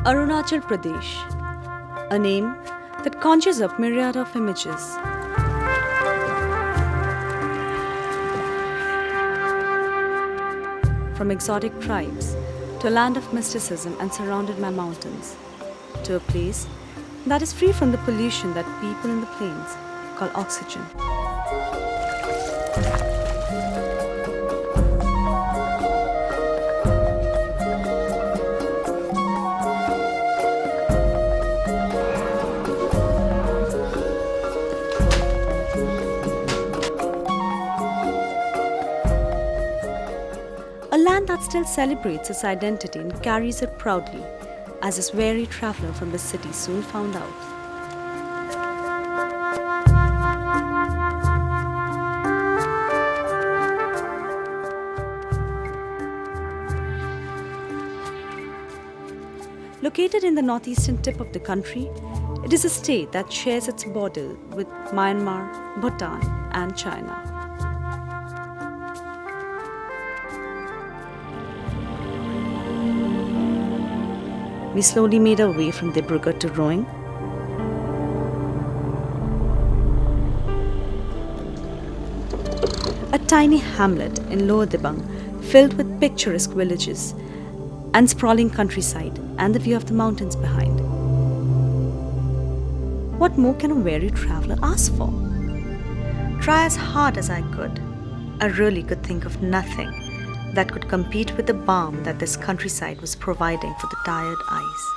Arunachal Pradesh, a name that conjures up myriad of images. From exotic tribes to a land of mysticism and surrounded by mountains, to a place that is free from the pollution that people in the plains call oxygen. A land that still celebrates its identity and carries it proudly, as this weary traveler from the city soon found out. Located in the northeastern tip of the country, it is a state that shares its border with Myanmar, Bhutan, and China. We slowly made our way from Dibrugarh to Roing. A tiny hamlet in Lower Dibang filled with picturesque villages and sprawling countryside and the view of the mountains behind. What more can a weary traveler ask for? Try as hard as I could, I really could think of nothing that could compete with the balm that this countryside was providing for the tired eyes.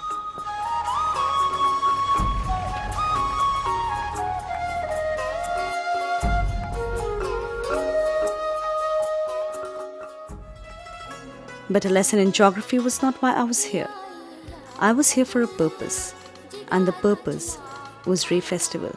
But a lesson in geography was not why I was here. I was here for a purpose, and the purpose was Ray Festival.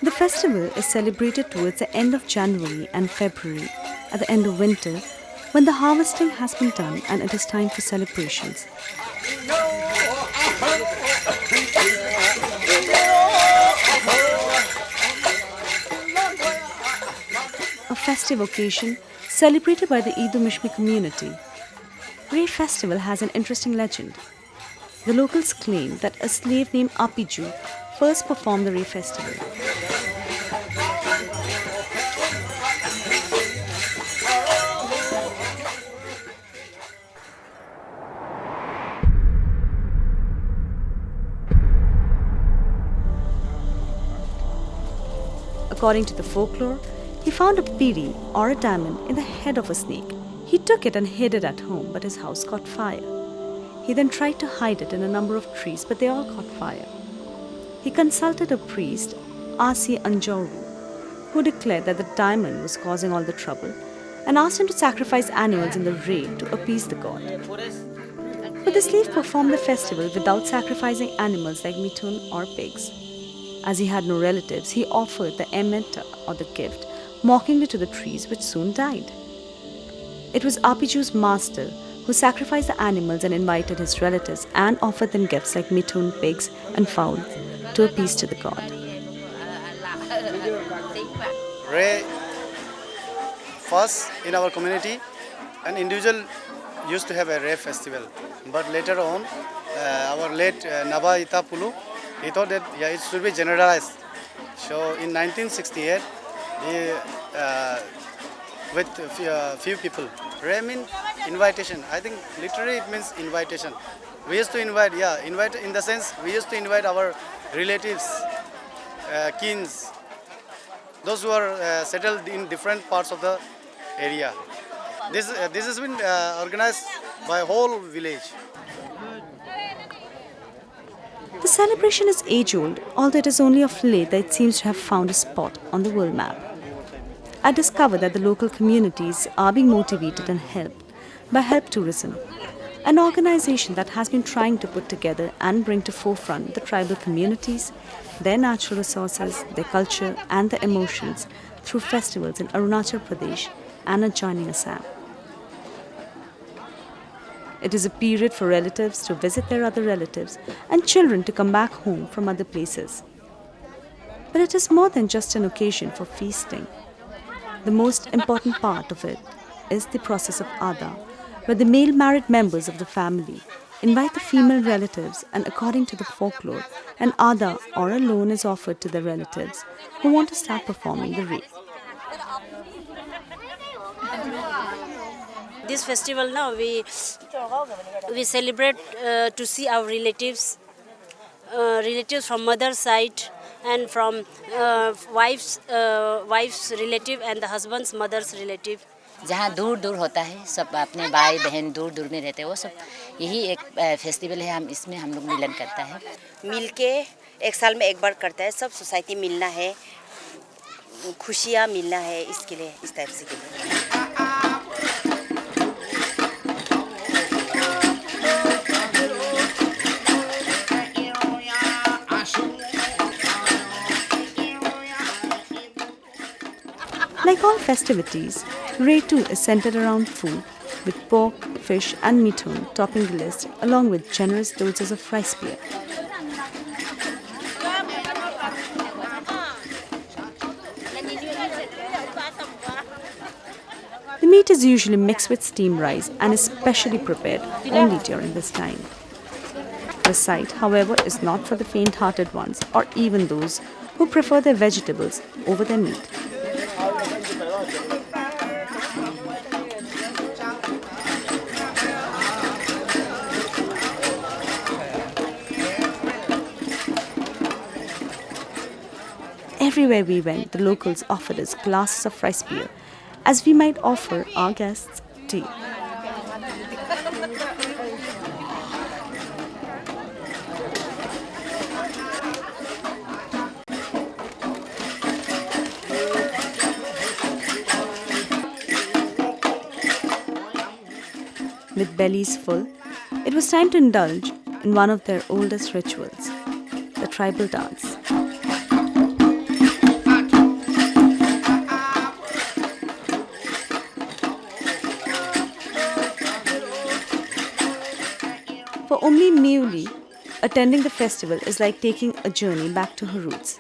The festival is celebrated towards the end of January and February, at the end of winter, when the harvesting has been done and it is time for celebrations. A festive occasion celebrated by the Idu Mishmi community. Ray Festival has an interesting legend. The locals claim that a slave named Apiju first performed the Ray Festival. According to the folklore, he found a piri or a diamond in the head of a snake. He took it and hid it at home, but his house caught fire. He then tried to hide it in a number of trees, but they all caught fire. He consulted a priest, Asi Anjauru, who declared that the diamond was causing all the trouble and asked him to sacrifice animals in the raid to appease the god. But the slave performed the festival without sacrificing animals like mithun or pigs. As he had no relatives, he offered the emeta or the gift mockingly to the trees, which soon died. It was Apiju's master who sacrificed the animals and invited his relatives and offered them gifts like mithun, pigs, and fowls to appease to the god. Ray, first in our community, an individual used to have a Ray festival, but later on, our late Naba Itapulu, he thought that it should be generalized. So in 1968, he, with few people, Ray means invitation. I think literally it means invitation. We used to invite in the sense we used to invite our relatives, kins, those who are settled in different parts of the area. This has been organized by a whole village. The celebration is age-old, although it is only of late that it seems to have found a spot on the world map. I discovered that the local communities are being motivated and helped by help tourism. an organization that has been trying to put together and bring to forefront the tribal communities, their natural resources, their culture, and their emotions through festivals in Arunachal Pradesh and adjoining Assam. It is a period for relatives to visit their other relatives and children to come back home from other places. But it is more than just an occasion for feasting. The most important part of it is the process of Ada, where the male married members of the family invite the female relatives, and according to the folklore, an Ada or a loan is offered to the relatives who want to start performing the rite. This festival now we celebrate to see our relatives from mother's side and from wife's relative and the husband's mother's relative. जहाँ दूर दूर होता है सब अपने भाई बहन दूर दूर में रहते हैं वो सब यही एक फेस्टिवल है हम इसमें हम लोग मिलन करता है मिलके एक साल में एक बार करता है सब सोसाइटी मिलना है खुशियाँ मिलना है इसके लिए इस टाइप से के लिए Like all festivities, Ray too is centered around food, with pork, fish and mithun topping the list along with generous doses of rice beer. The meat is usually mixed with steamed rice and is specially prepared only during this time. The sight, however, is not for the faint-hearted ones or even those who prefer their vegetables over their meat. Everywhere we went, the locals offered us glasses of rice beer, as we might offer our guests tea. With bellies full, it was time to indulge in one of their oldest rituals, the tribal dance. For Umli Meuli, attending the festival is like taking a journey back to her roots.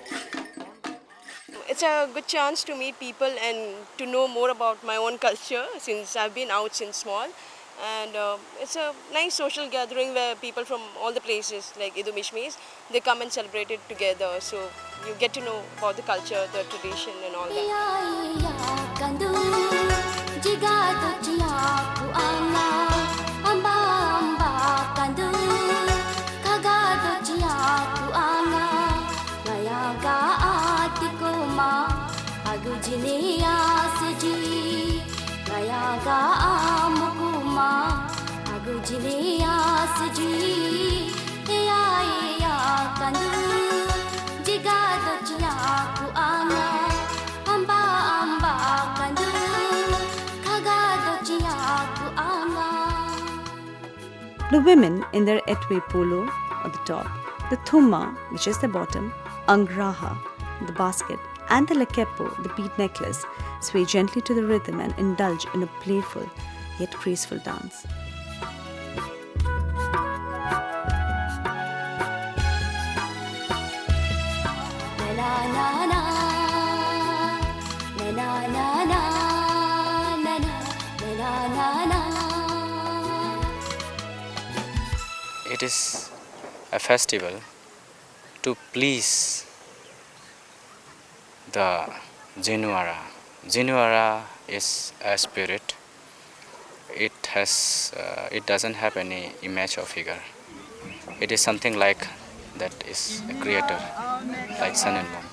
It's a good chance to meet people and to know more about my own culture since I've been out since small. And it's a nice social gathering where people from all the places like Idu Mishmis, they come and celebrate it together. So you get to know about the culture, the tradition and all that. The women in their etwe polo or the top, the thumma, which is the bottom, angraha, the basket, and the lekepo, the bead necklace, sway gently to the rhythm and indulge in a playful yet graceful dance. It is a festival to please the Jinuara. Jinuara is a spirit. It doesn't have any image or figure. It is something like that is a creator, like sun and moon.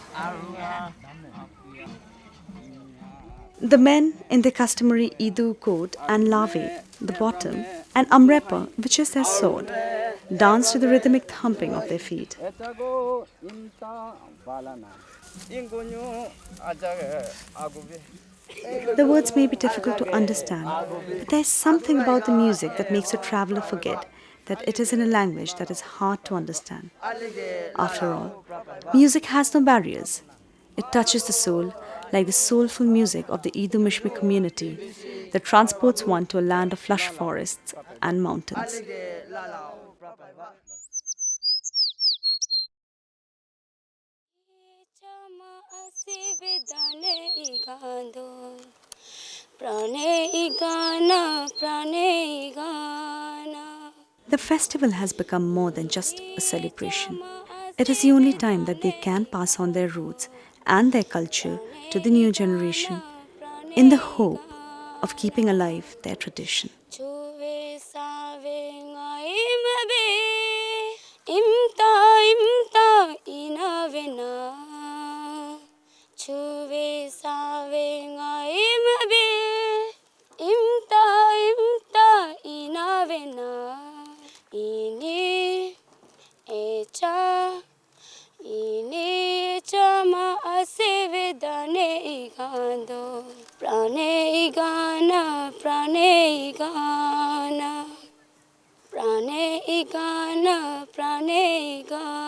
The men in their customary Idu coat and lave, the bottom, and amrepa, which is their sword, dance to the rhythmic thumping of their feet. The words may be difficult to understand, but there's something about the music that makes a traveler forget that it is in a language that is hard to understand. After all, music has no barriers. It touches the soul like the soulful music of the Idu Mishmi community that transports one to a land of lush forests and mountains. The festival has become more than just a celebration. It is the only time that they can pass on their roots and their culture to the new generation in the hope of keeping alive their tradition. Prane igana, prane igana.